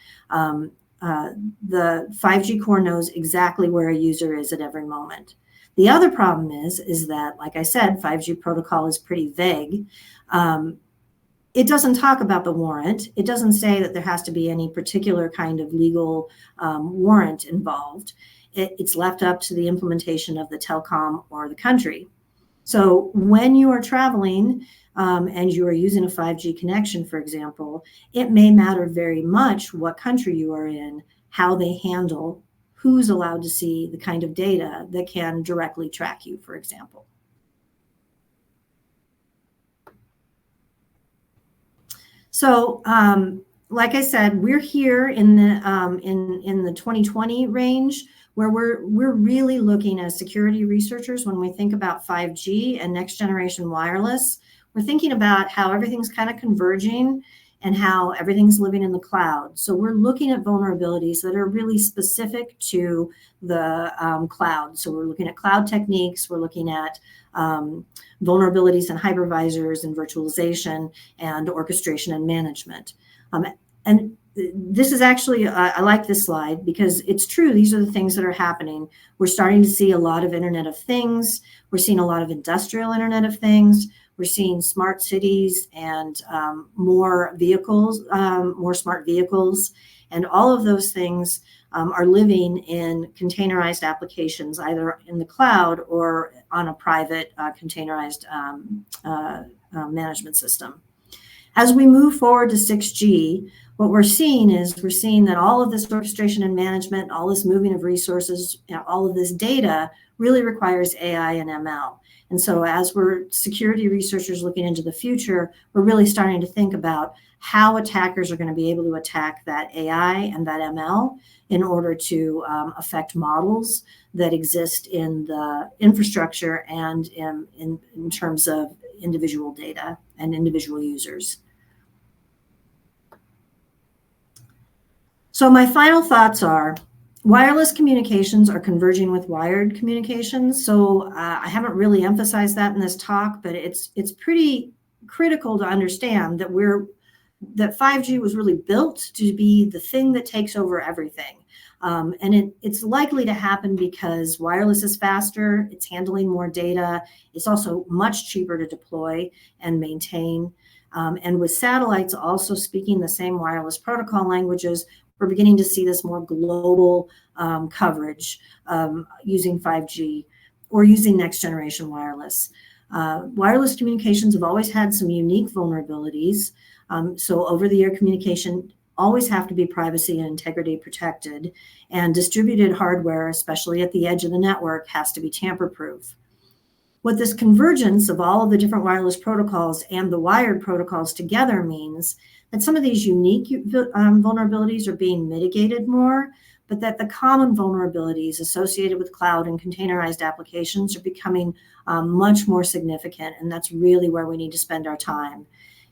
The 5G core knows exactly where a user is at every moment. The other problem is that, like I said, 5G protocol is pretty vague. It doesn't talk about the warrant. It doesn't say that there has to be any particular kind of legal warrant involved. It's left up to the implementation of the telecom or the country. So when you are traveling and you are using a 5G connection, for example, it may matter very much what country you are in, how they handle who's allowed to see the kind of data that can directly track you, for example. So, like I said, we're here in the 2020 range, where we're really looking as security researchers when we think about 5G and next generation wireless. We're thinking about how everything's kind of converging and how everything's living in the cloud. So we're looking at vulnerabilities that are really specific to the cloud. So we're looking at cloud techniques. We're looking at vulnerabilities in hypervisors and virtualization and orchestration and management. And this is actually, I like this slide because it's true. These are the things that are happening. We're starting to see a lot of Internet of Things. We're seeing a lot of industrial Internet of Things. We're seeing smart cities and more vehicles, more smart vehicles. And all of those things are living in containerized applications, either in the cloud or on a private containerized management system. As we move forward to 6G, what we're seeing that all of this orchestration and management, all this moving of resources, all of this data really requires AI and ML. And so as we're security researchers looking into the future, we're really starting to think about how attackers are going to be able to attack that AI and that ML in order to affect models that exist in the infrastructure and in terms of individual data and individual users. So my final thoughts are, wireless communications are converging with wired communications. So I haven't really emphasized that in this talk, but it's pretty critical to understand that that 5G was really built to be the thing that takes over everything. And it's likely to happen because wireless is faster, it's handling more data, it's also much cheaper to deploy and maintain. And with satellites also speaking the same wireless protocol languages, we're beginning to see this more global coverage using 5G or using next generation wireless. Wireless communications have always had some unique vulnerabilities. So over-the-air communication always have to be privacy and integrity protected, and distributed hardware, especially at the edge of the network, has to be tamper-proof. What this convergence of all of the different wireless protocols and the wired protocols together means that some of these unique vulnerabilities are being mitigated more, but that the common vulnerabilities associated with cloud and containerized applications are becoming much more significant, and that's really where we need to spend our time.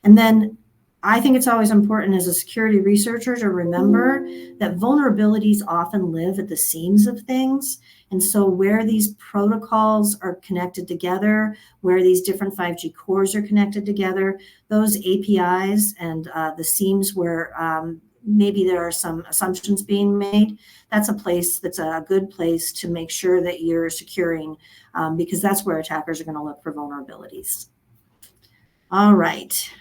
And then I think it's always important as a security researcher to remember that vulnerabilities often live at the seams of things. And so where these protocols are connected together, where these different 5G cores are connected together, those APIs and the seams where maybe there are some assumptions being made, that's a good place to make sure that you're securing, because that's where attackers are going to look for vulnerabilities. All right.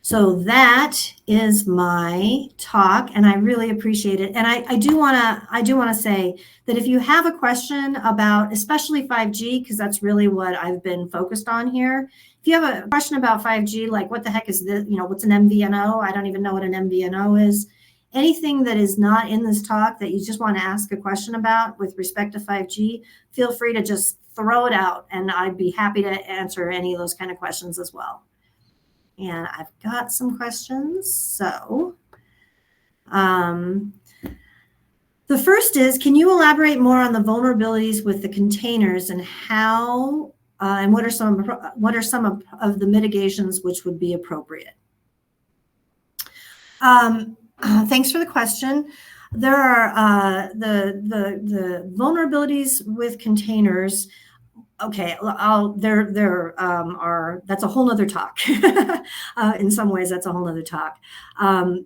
So that is my talk, and I really appreciate it. And I do want to say that if you have a question about, especially 5G, because that's really what I've been focused on here. If you have a question about 5G, like what the heck is this? What's an MVNO? I don't even know what an MVNO is. Anything that is not in this talk that you just want to ask a question about with respect to 5G, feel free to just throw it out, and I'd be happy to answer any of those kind of questions as well. And I've got some questions. So the first is, can you elaborate more on the vulnerabilities with the containers and how and what are some of the mitigations which would be appropriate? Thanks for the question. There are the vulnerabilities with containers. Okay, that's a whole nother talk. In some ways, that's a whole nother talk. The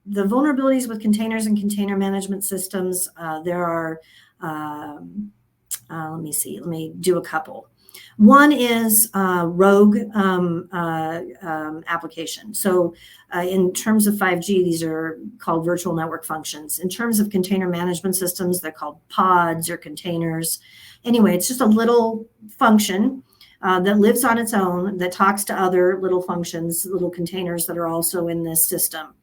vulnerabilities with containers and container management systems, there are, let me do a couple. One is rogue application. So in terms of 5G, these are called virtual network functions. In terms of container management systems, they're called pods or containers. Anyway, it's just a little function that lives on its own, that talks to other little functions, little containers that are also in this system.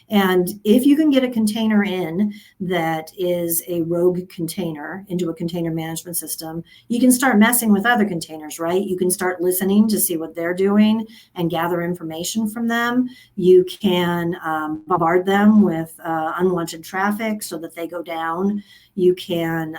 And if you can get a container in that is a rogue container into a container management system, you can start messing with other containers, right? You can start listening to see what they're doing and gather information from them. You can bombard them with unwanted traffic so that they go down. You can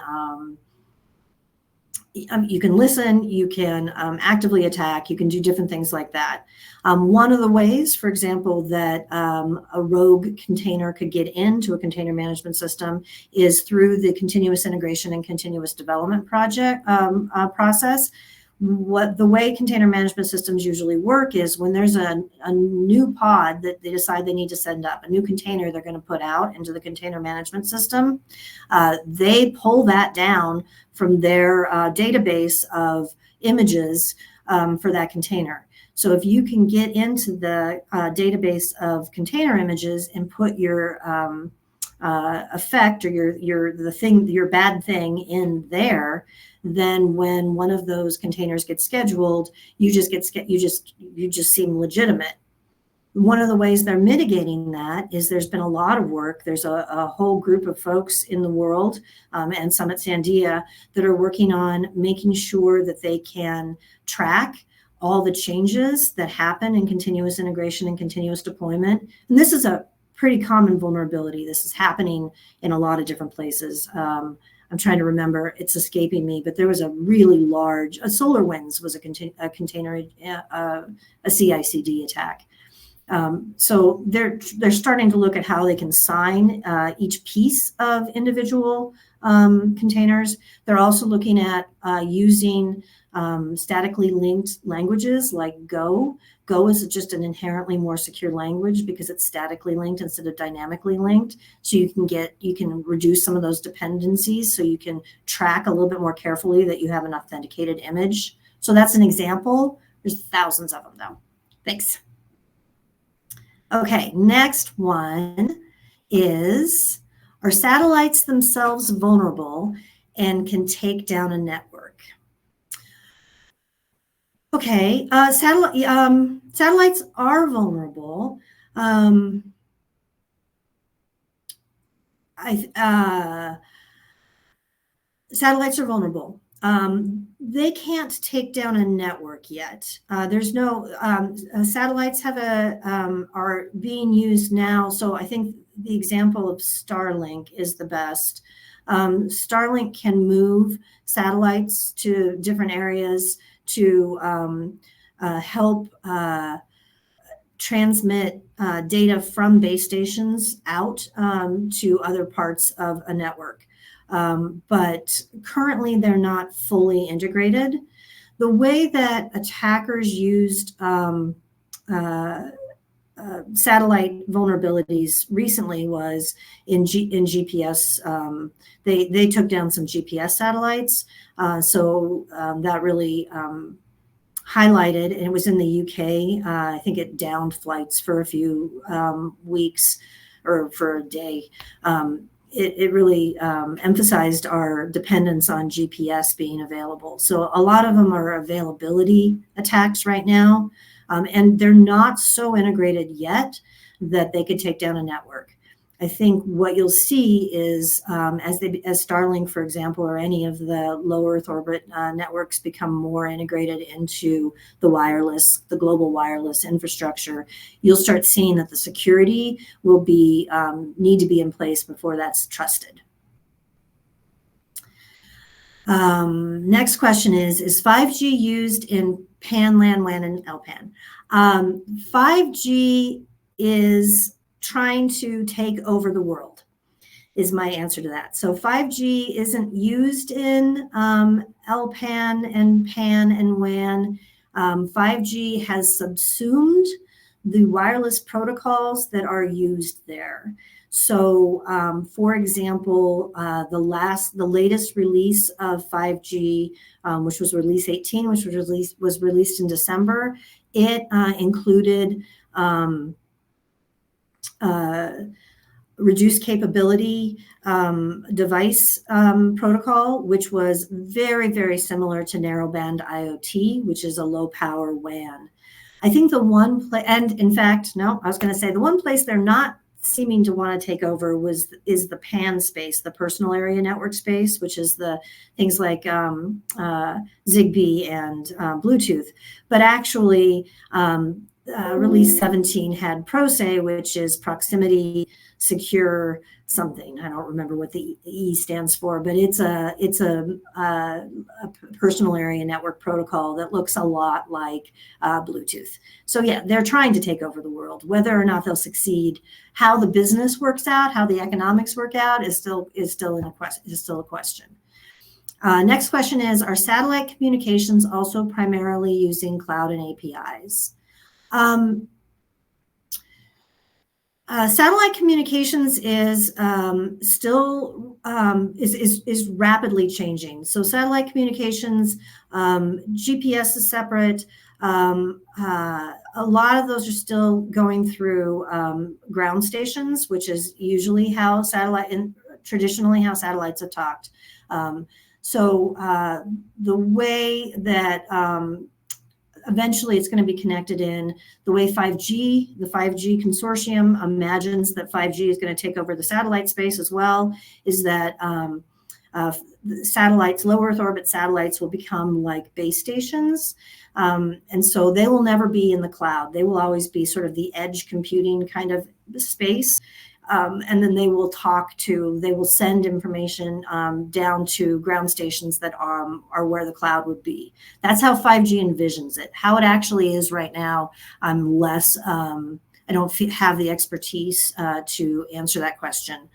listen, you can actively attack, you can do different things like that. One of the ways, for example, that a rogue container could get into a container management system is through the continuous integration and continuous development process. The way container management systems usually work is when there's a new pod that they decide they need to send up, a new container they're going to put out into the container management system, they pull that down from their database of images for that container. So if you can get into the database of container images and put your effect or your bad thing in there, then when one of those containers gets scheduled, you just seem legitimate. One of the ways they're mitigating that is there's been a lot of work. There's a whole group of folks in the world and some at Sandia that are working on making sure that they can track all the changes that happen in continuous integration and continuous deployment. And this is a pretty common vulnerability. This is happening in a lot of different places. I'm trying to remember, it's escaping me, but there was a really large, SolarWinds was a container, a CI/CD attack. So they're starting to look at how they can sign each piece of individual containers. They're also looking at using statically linked languages like Go. Go is just an inherently more secure language because it's statically linked instead of dynamically linked. So you can reduce some of those dependencies, so you can track a little bit more carefully that you have an authenticated image. So that's an example. There's thousands of them though. Thanks. Okay, next one is, are satellites themselves vulnerable and can take down a network? Okay, satellites are vulnerable. Satellites are vulnerable. They can't take down a network yet. There's no satellites are being used now. So I think the example of Starlink is the best. Starlink can move satellites to different areas to help transmit data from base stations out to other parts of a network. But currently they're not fully integrated. The way that attackers used satellite vulnerabilities recently was in GPS. They took down some GPS satellites. So that really highlighted, and it was in the UK. I think it downed flights for a few weeks or for a day. It really emphasized our dependence on GPS being available. So a lot of them are availability attacks right now, and they're not so integrated yet that they could take down a network. I think what you'll see is as Starlink, for example, or any of the low Earth orbit networks become more integrated into the global wireless infrastructure, you'll start seeing that the security will need to be in place before that's trusted. Next question is 5G used in PAN, LAN, WAN, and LPAN? 5G is trying to take over the world, is my answer to that. So 5G isn't used in LPAN and PAN and WAN. 5G has subsumed the wireless protocols that are used there. So, for example, the latest release of 5G, which was release 18, which was released in December, it included reduced capability device protocol, which was very, very similar to narrowband IoT, which is a low power WAN. I think the one place, and in fact, no, I was going to say the one place they're not seeming to want to take over is the PAN space, the personal area network space, which is the things like Zigbee and Bluetooth. But actually, release 17 had ProSe, which is proximity secure something. I don't remember what the E stands for, but it's a personal area network protocol that looks a lot like Bluetooth. So yeah, they're trying to take over the world. Whether or not they'll succeed, how the business works out, how the economics work out is still a question. Next question is, are satellite communications also primarily using cloud and APIs? Satellite communications is still is rapidly changing. So satellite communications, GPS is separate. A lot of those are still going through ground stations, which is usually how traditionally how satellites have talked. So the way that eventually it's going to be connected in the way the 5G consortium imagines that 5G is going to take over the satellite space as well, is that satellites, low Earth orbit satellites will become like base stations. And so they will never be in the cloud. They will always be sort of the edge computing kind of space. And then they will send information down to ground stations that are where the cloud would be. That's how 5G envisions it. How it actually is right now, I'm less, I don't have the expertise to answer that question.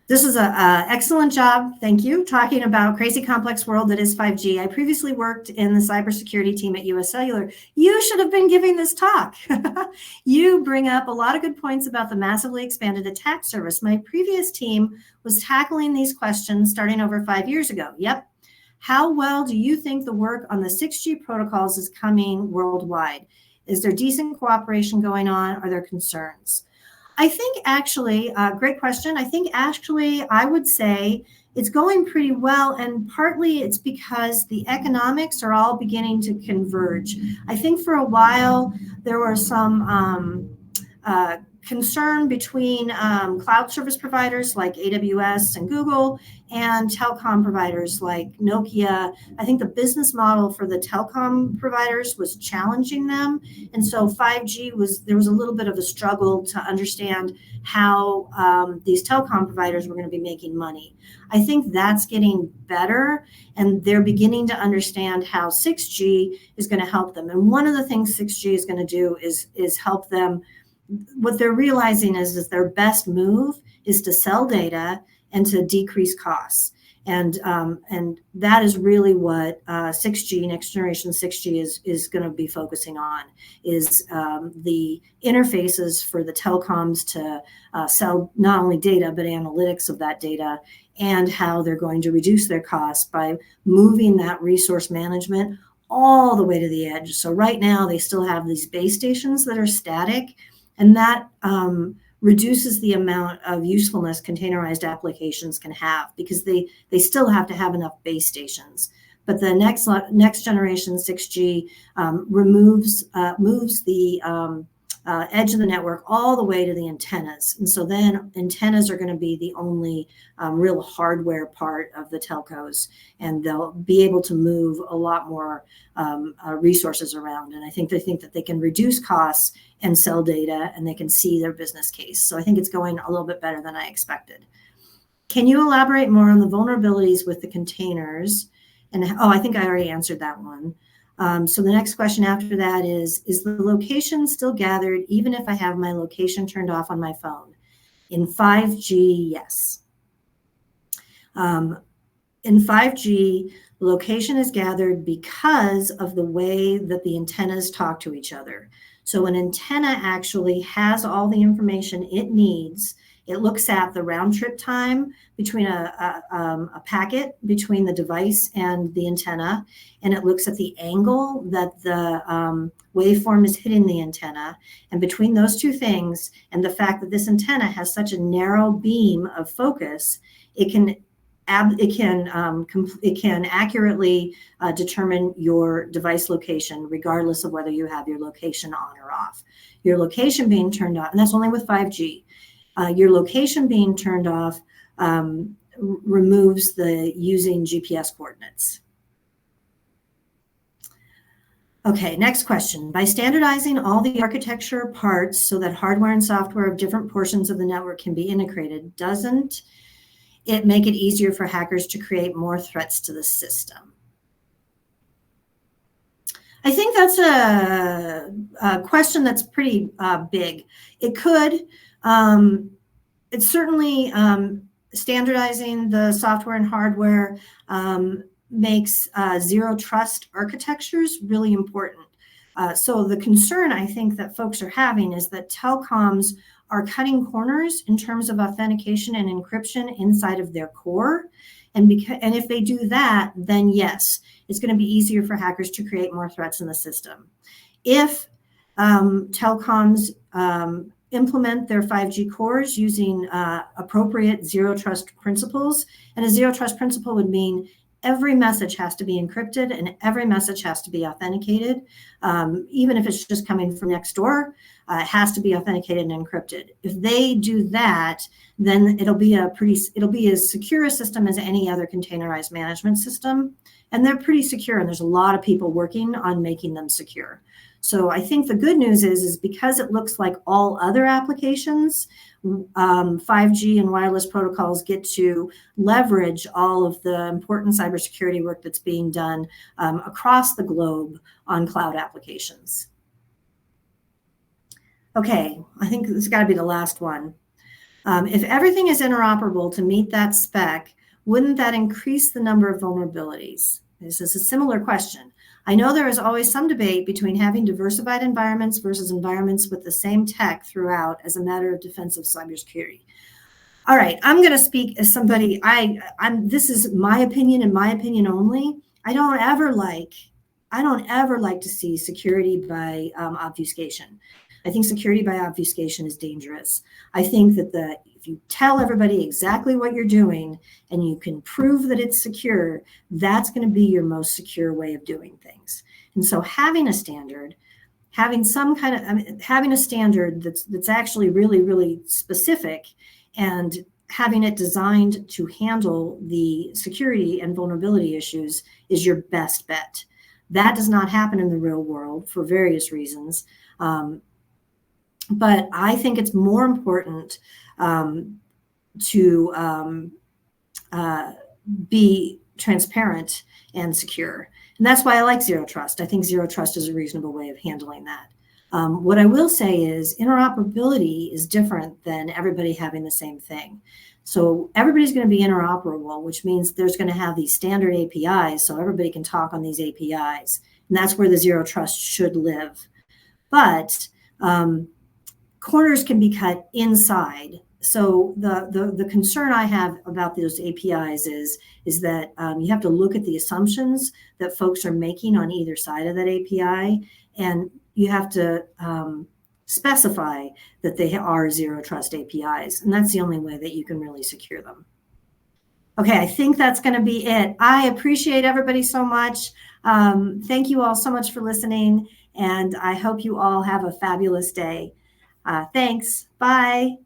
This is an excellent job, thank you, talking about crazy complex world that is 5G. I previously worked in the cybersecurity team at US Cellular. You should have been giving this talk. You bring up a lot of good points about the massively expanded attack surface. My previous team was tackling these questions starting over 5 years ago. Yep. How well do you think the work on the 6G protocols is coming worldwide? Is there decent cooperation going on? Are there concerns? I think actually, great question. I think actually I would say it's going pretty well, and partly it's because the economics are all beginning to converge. I think for a while there were some concern between cloud service providers like AWS and Google and telecom providers like Nokia. I think the business model for the telecom providers was challenging them. And so 5G there was a little bit of a struggle to understand how these telecom providers were going to be making money. I think that's getting better, and they're beginning to understand how 6G is going to help them. And one of the things 6G is going to do is help them. What they're realizing is their best move is to sell data and to decrease costs. And that is really what 6G, next generation 6G is going to be focusing on, is the interfaces for the telecoms to sell not only data, but analytics of that data, and how they're going to reduce their costs by moving that resource management all the way to the edge. So right now they still have these base stations that are static, and that reduces the amount of usefulness containerized applications can have, because they still have to have enough base stations. But the next generation 6G moves the edge of the network all the way to the antennas. And so then antennas are going to be the only real hardware part of the telcos, and they'll be able to move a lot more resources around. And I think they think that they can reduce costs and sell data, and they can see their business case. So I think it's going a little bit better than I expected. Can you elaborate more on the vulnerabilities with the containers? And I think I already answered that one. So the next question after that is the location still gathered even if I have my location turned off on my phone? In 5G, yes. In 5G, location is gathered because of the way that the antennas talk to each other. So an antenna actually has all the information it needs. It looks at the round trip time between a packet between the device and the antenna, and it looks at the angle that the waveform is hitting the antenna. And between those two things, and the fact that this antenna has such a narrow beam of focus, it can accurately determine your device location, regardless of whether you have your location on or off. Your location being turned on, and that's only with 5G. Your location being turned off removes the using GPS coordinates. Okay, next question. By standardizing all the architecture parts so that hardware and software of different portions of the network can be integrated, doesn't it make it easier for hackers to create more threats to the system? I think that's a question that's pretty big. It could. It's certainly standardizing the software and hardware makes zero trust architectures really important. So the concern I think that folks are having is that telecoms are cutting corners in terms of authentication and encryption inside of their core. And if they do that, then yes, it's going to be easier for hackers to create more threats in the system. If telecoms implement their 5G cores using appropriate zero trust principles, and a zero trust principle would mean every message has to be encrypted and every message has to be authenticated. Even if it's just coming from next door, it has to be authenticated and encrypted. If they do that, then it'll be as secure a system as any other containerized management system. And they're pretty secure, and there's a lot of people working on making them secure. So I think the good news is because it looks like all other applications, 5G and wireless protocols get to leverage all of the important cybersecurity work that's being done across the globe on cloud applications. Okay, I think this has got to be the last one. If everything is interoperable to meet that spec, wouldn't that increase the number of vulnerabilities? This is a similar question. I know there is always some debate between having diversified environments versus environments with the same tech throughout as a matter of defensive cybersecurity. All right, I'm going to speak as somebody, this is my opinion and my opinion only. I don't ever like to see security by obfuscation. I think security by obfuscation is dangerous. I think that if you tell everybody exactly what you're doing and you can prove that it's secure, that's going to be your most secure way of doing things. And so having a standard, having a standard that's actually really, really specific and having it designed to handle the security and vulnerability issues is your best bet. That does not happen in the real world for various reasons. But I think it's more important to be transparent and secure. And that's why I like Zero Trust. I think Zero Trust is a reasonable way of handling that. What I will say is interoperability is different than everybody having the same thing. So everybody's going to be interoperable, which means there's going to have these standard APIs so everybody can talk on these APIs. And that's where the Zero Trust should live. But corners can be cut inside. So the concern I have about those APIs is that you have to look at the assumptions that folks are making on either side of that API, and you have to specify that they are Zero Trust APIs, and that's the only way that you can really secure them. Okay, I think that's going to be it. I appreciate everybody so much. Thank you all so much for listening, and I hope you all have a fabulous day. Thanks. Bye.